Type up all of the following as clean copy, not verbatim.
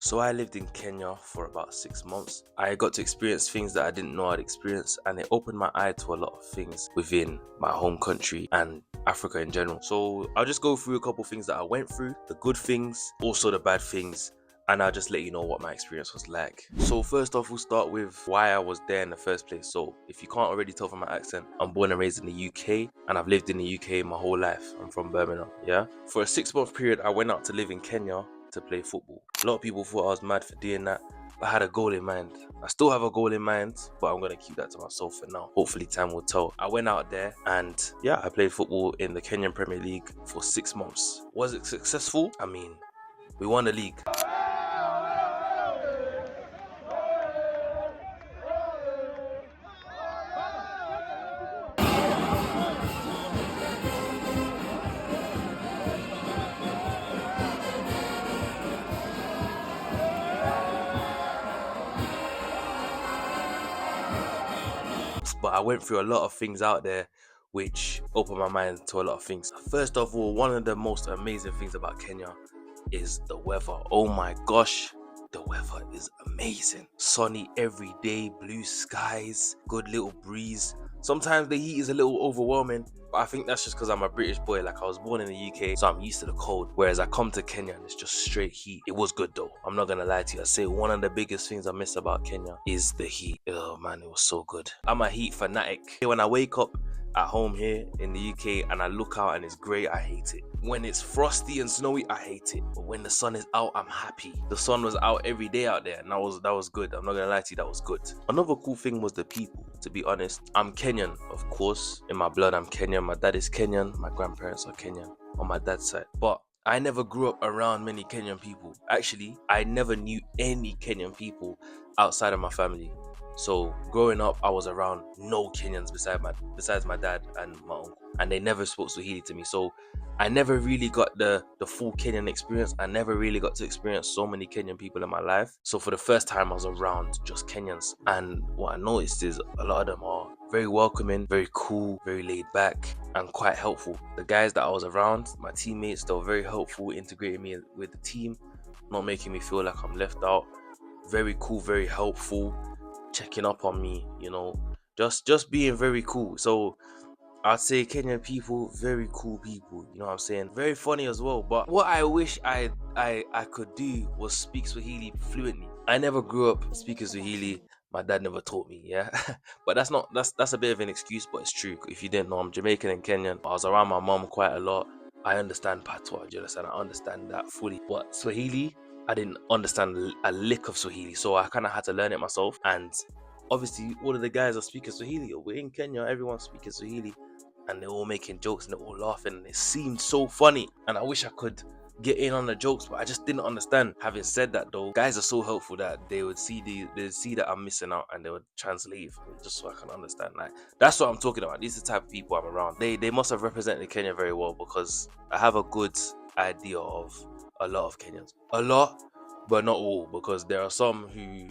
So I lived in Kenya for about 6 months. I got to experience things that I didn't know I'd experience, and it opened my eye to a lot of things within my home country and Africa in general. So I'll just go through a couple things that I went through, the good things, also the bad things, and I'll just let you know what my experience was like. So first off, we'll start with why I was there in the first place. So if you can't already tell from my accent, I'm born and raised in the UK, and I've lived in the UK my whole life. I'm from Birmingham, yeah? For a 6 month period, I went out to live in Kenya to play football. A lot of people thought I was mad for doing that. I had a goal in mind. I still have a goal in mind, but I'm gonna keep that to myself for now. Hopefully, time will tell. I went out there and yeah, I played football in the Kenyan Premier League for 6 months. Was it successful? I mean, we won the league. But I went through a lot of things out there which opened my mind to a lot of things. First of all, one of the most amazing things about Kenya is the weather. Oh my gosh, the weather is amazing. Sunny every day, blue skies, good little breeze. Sometimes the heat is a little overwhelming, but I think that's just because I'm a British boy. Like, I was born in the UK, so I'm used to the cold. Whereas I come to Kenya and it's just straight heat. It was good though. I'm not gonna lie to you. I say one of the biggest things I miss about Kenya is the heat. Oh man, it was so good. I'm a heat fanatic. When I wake up at home here in the UK and I look out and it's grey, I hate it. When it's frosty and snowy, I hate it. But when the sun is out, I'm happy. The sun was out every day out there, and that was good. I'm not gonna lie to you, that was good. Another cool thing was the people, to be honest. I'm Kenyan, of course. In my blood, I'm Kenyan. My dad is Kenyan, my grandparents are Kenyan on my dad's side. But I never grew up around many Kenyan people. Actually, I never knew any Kenyan people outside of my family. So growing up, I was around no Kenyans besides my dad and my uncle, and they never spoke Swahili to me. So I never really got the full Kenyan experience. I never really got to experience so many Kenyan people in my life. So for the first time, I was around just Kenyans, and what I noticed is a lot of them are very welcoming, very cool, very laid back, and quite helpful. The guys that I was around, my teammates, they were very helpful, integrating me with the team, not making me feel like I'm left out. Very cool, very helpful, checking up on me, just being very cool. So I'd say Kenyan people, very cool people, you know what I'm saying? Very funny as well. But what I wish I could do was speak Swahili fluently. I never grew up speaking Swahili. My dad never taught me, yeah. But that's a bit of an excuse, but it's true. If you didn't know, I'm Jamaican and Kenyan. I was around my mom quite a lot. I understand patois, do you understand? I understand that fully. But Swahili, I didn't understand a lick of Swahili, so I kind of had to learn it myself. And obviously, all of the guys are speaking Swahili. We're in Kenya, everyone's speaking Swahili, and they're all making jokes and they're all laughing, and it seemed so funny. And I wish I could get in on the jokes, but I just didn't understand. Having said that, though, guys are so helpful that they'd see that I'm missing out, and they would translate it for me just so I can understand. Like, that's what I'm talking about. These are the type of people I'm around. They must have represented Kenya very well, because I have a good idea of a lot of Kenyans. A lot, but not all, because there are some who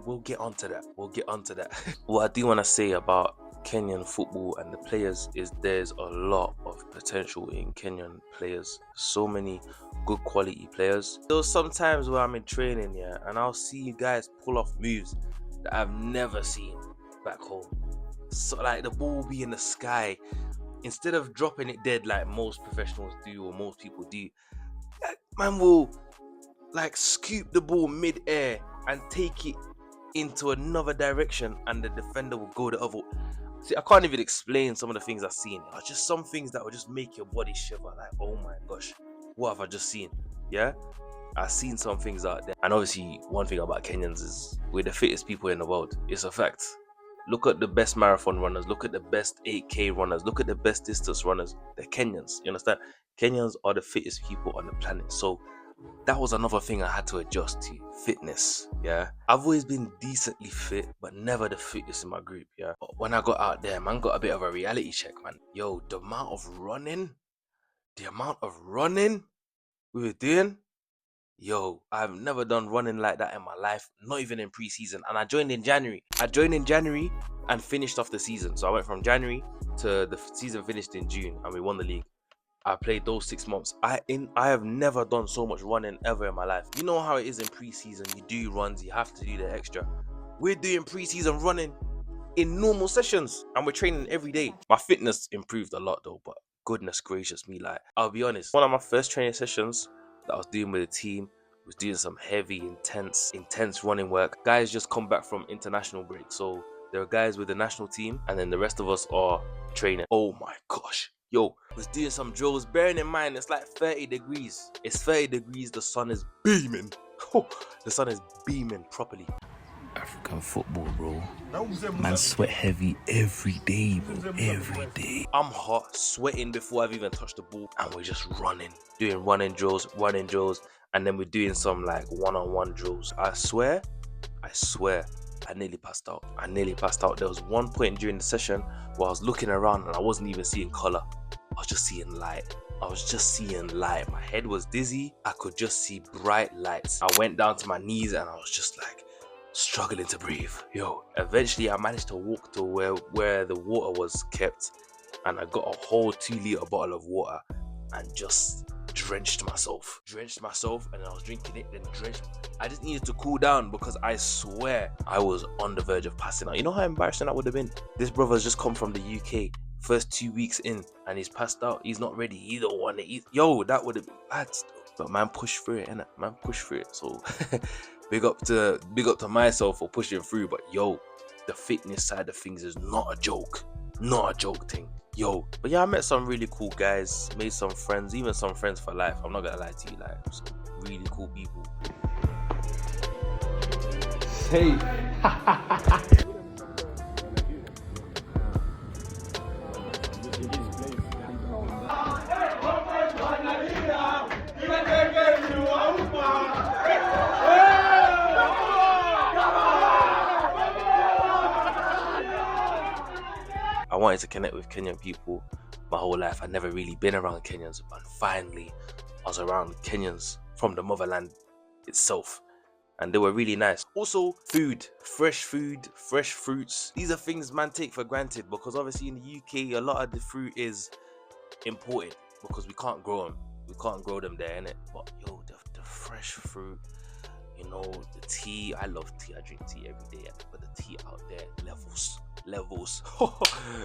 we'll get onto that. We'll get onto that. What I do want to say about Kenyan football and the players is there's a lot of potential in Kenyan players. So many good quality players. There was some times where I'm in training, yeah, and I'll see guys pull off moves that I've never seen back home. So like the ball will be in the sky. Instead of dropping it dead like most professionals do or most people do, man will like scoop the ball mid-air and take it into another direction, and the defender will go the other. See, I can't even explain some of the things I've seen. Are just some things that will just make your body shiver. Like, oh my gosh, what have I just seen? Yeah, I've seen some things out there. And obviously, one thing about Kenyans is we're the fittest people in the world. It's a fact. Look at the best marathon runners. Look at the best 8K runners. Look at the best distance runners. They're Kenyans. You understand? Kenyans are the fittest people on the planet. So that was another thing I had to adjust to. Fitness, yeah. I've always been decently fit, but never the fittest in my group, yeah. But when I got out there, man, got a bit of a reality check, man. Yo, the amount of running we were doing, yo, I've never done running like that in my life, not even in pre-season. And I joined in January. And finished off the season. So I went from January to the season finished in June, and we won the league. I played those 6 months. I have never done so much running ever in my life. You know how it is in pre-season. You do runs, you have to do the extra. We're doing pre-season running in normal sessions, and we're training every day. My fitness improved a lot though, but goodness gracious me, like I'll be honest, one of my first training sessions that I was doing with the team was doing some heavy, intense running work. Guys just come back from international break, so there are guys with the national team, and then the rest of us are training. Oh my gosh. Yo, was doing some drills, bearing in mind it's like 30 degrees. It's 30 degrees, the sun is beaming. The sun is beaming properly. African football, bro. Man sweat heavy every day, bro. Every day. I'm hot, sweating before I've even touched the ball, and we're just doing running drills, and then we're doing some like one-on-one drills. I swear, I nearly passed out. There was one point during the session where I was looking around and I wasn't even seeing color. I was just seeing light. My head was dizzy. I could just see bright lights. I went down to my knees and I was just like struggling to breathe. Yo, eventually I managed to walk to where the water was kept, and I got a whole 2-liter bottle of water and just drenched myself, and I was drinking it, then drenched. I just needed to cool down because I swear I was on the verge of passing out. You know how embarrassing that would have been? This brother's just come from the UK, first 2 weeks in, and he's passed out. He's not ready. He don't want to eat. Yo, that would have been bad still. But man pushed through it, innit? Man pushed through it. So big up to myself for pushing through. But yo, the fitness side of things is not a joke thing. Yo, but yeah, I met some really cool guys, made some friends, even some friends for life. I'm not gonna lie to you, like some really cool people. Hey. I wanted to connect with Kenyan people my whole life. I'd never really been around Kenyans, but finally I was around Kenyans from the motherland itself, and they were really nice. Also, fresh food, fresh fruits. These are things man take for granted, because obviously in the UK a lot of the fruit is imported because we can't grow them. We can't grow them there, innit? But yo, the fresh fruit, you know, the tea. I love tea. I drink tea every day, but the tea out there, levels.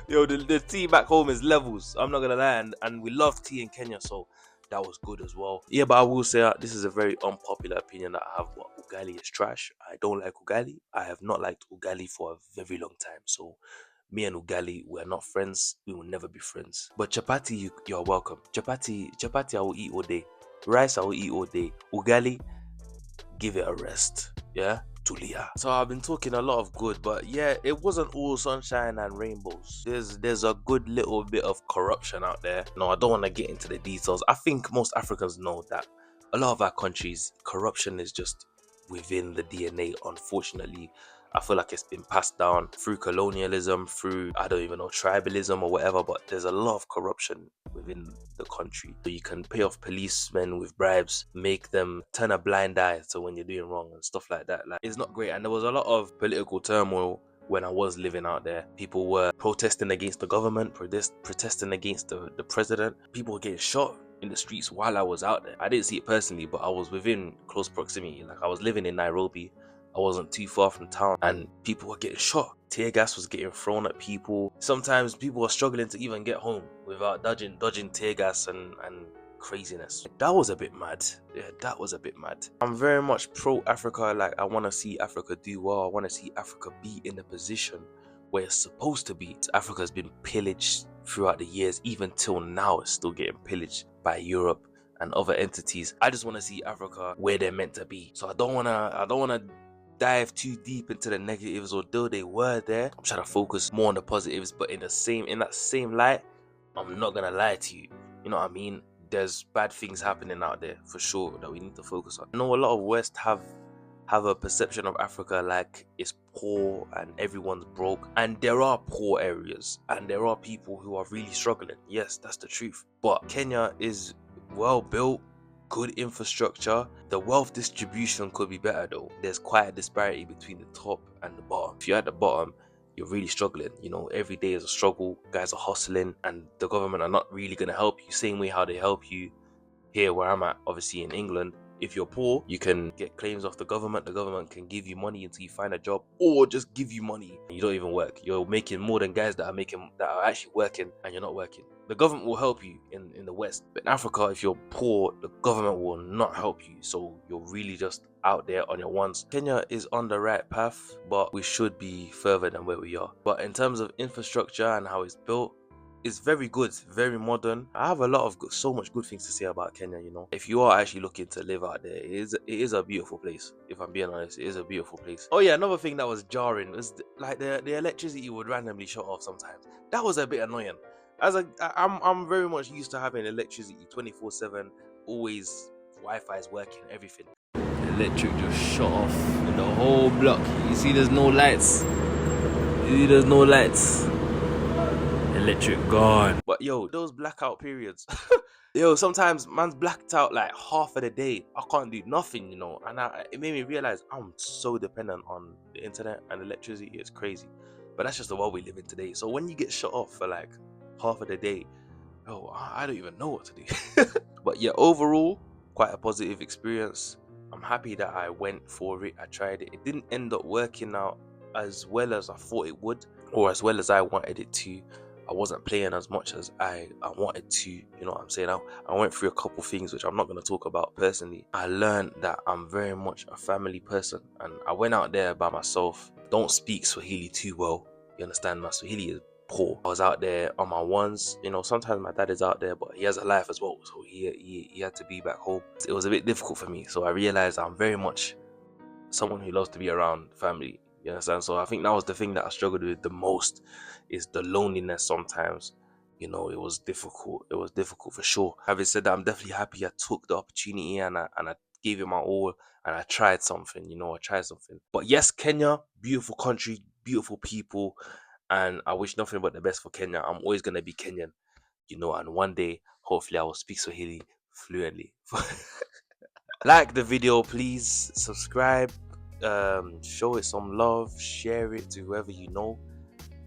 Yo, the tea back home is levels. I'm not gonna lie, and we love tea in Kenya, so that was good as well. Yeah, but I will say this is a very unpopular opinion that I have. But ugali is trash. I don't like ugali. I have not liked ugali for a very long time. So me and ugali, we're not friends. We will never be friends. But chapati, you're welcome. Chapati, I will eat all day. Rice, I will eat all day. Ugali, give it a rest. Yeah. Tulia. So I've been talking a lot of good, but yeah, it wasn't all sunshine and rainbows. There's a good little bit of corruption out there. No, I don't want to get into the details. I think most Africans know that a lot of our countries, corruption is just within the DNA. Unfortunately, I feel like it's been passed down through colonialism, through, I don't even know, tribalism or whatever, but there's a lot of corruption within the country. So you can pay off policemen with bribes, make them turn a blind eye to when you're doing wrong and stuff like that. Like, it's not great. And there was a lot of political turmoil when I was living out there. People were protesting against the government, protesting against the president. People were getting shot in the streets while I was out there. I didn't see it personally, but I was within close proximity. Like, I was living in Nairobi. I wasn't too far from town, and people were getting shot. Tear gas was getting thrown at people. Sometimes people were struggling to even get home without dodging tear gas and craziness. That was a bit mad. Yeah, that was a bit mad. I'm very much pro-Africa. Like, I want to see Africa do well. I want to see Africa be in a position where it's supposed to be. Africa's been pillaged throughout the years. Even till now, it's still getting pillaged by Europe and other entities. I just want to see Africa where they're meant to be. So I don't want to dive too deep into the negatives, although they were there. I'm trying to focus more on the positives, but in that same light, I'm not gonna lie to you. You know what I mean? There's bad things happening out there for sure that we need to focus on. I know a lot of West have a perception of Africa like it's poor and everyone's broke, and there are poor areas and there are people who are really struggling. Yes, that's the truth. But Kenya is well built, good infrastructure. The wealth distribution could be better though. There's quite a disparity between the top and the bottom. If you're at the bottom, you're really struggling. You know, every day is a struggle. Guys are hustling, and the government are not really going to help you. Same way how they help you here where I'm at, obviously in England. If you're poor, you can get claims off the government. The government can give you money until you find a job, or just give you money and you don't even work. You're making more than guys that are actually working, and you're not working. The government will help you in the West, but in Africa, if you're poor, the government will not help you. So you're really just out there on your ones. Kenya is on the right path, but we should be further than where we are. But in terms of infrastructure and how it's built, it's very good, very modern. I have a lot of so much good things to say about Kenya. You know, if you are actually looking to live out there, it is a beautiful place. If I'm being honest, it is a beautiful place. Oh yeah, another thing that was jarring was like the electricity would randomly shut off sometimes. That was a bit annoying. I'm very much used to having electricity 24/7, always. Wi-Fi is working, everything. Electric just shut off in the whole block. You see, there's no lights. Electric gone. But yo, those blackout periods. Yo, sometimes man's blacked out like half of the day. I can't do nothing, you know. And it made me realize I'm so dependent on the internet and electricity. It's crazy. But that's just the world we live in today. So when you get shut off for like half of the day, oh, I don't even know what to do. But yeah, overall, quite a positive experience. I'm happy that I went for it. I tried it. It didn't end up working out as well as I thought it would, or as well as I wanted it to. I wasn't playing as much as I wanted to, you know what I'm saying? I went through a couple things which I'm not going to talk about personally. I learned that I'm very much a family person, and I went out there by myself. Don't speak Swahili too well, you understand? My Swahili is poor. I was out there on my ones, you know. Sometimes my dad is out there, but he has a life as well, so he had to be back home. It was a bit difficult for me, so I realized I'm very much someone who loves to be around family. You understand? So I think that was the thing that I struggled with the most, is the loneliness sometimes. You know, it was difficult. It was difficult for sure. Having said that, I'm definitely happy I took the opportunity and I gave it my all, and I tried something, you know, I tried something. But yes, Kenya, beautiful country, beautiful people, and I wish nothing but the best for Kenya. I'm always going to be Kenyan, you know, and one day, hopefully I will speak Swahili fluently. Like the video, please, subscribe, show it some love, share it to whoever you know,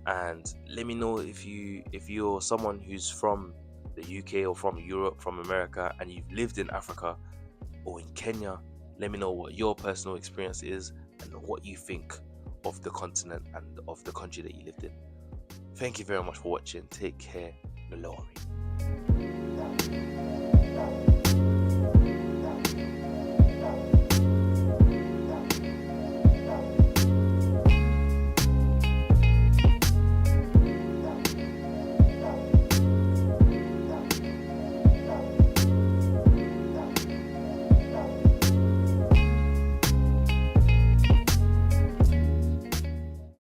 and let me know if you're someone who's from the UK or from Europe, from America, and you've lived in Africa or in Kenya. Let me know what your personal experience is and what you think of the continent and of the country that you lived in. Thank you very much for watching. Take care. Glory.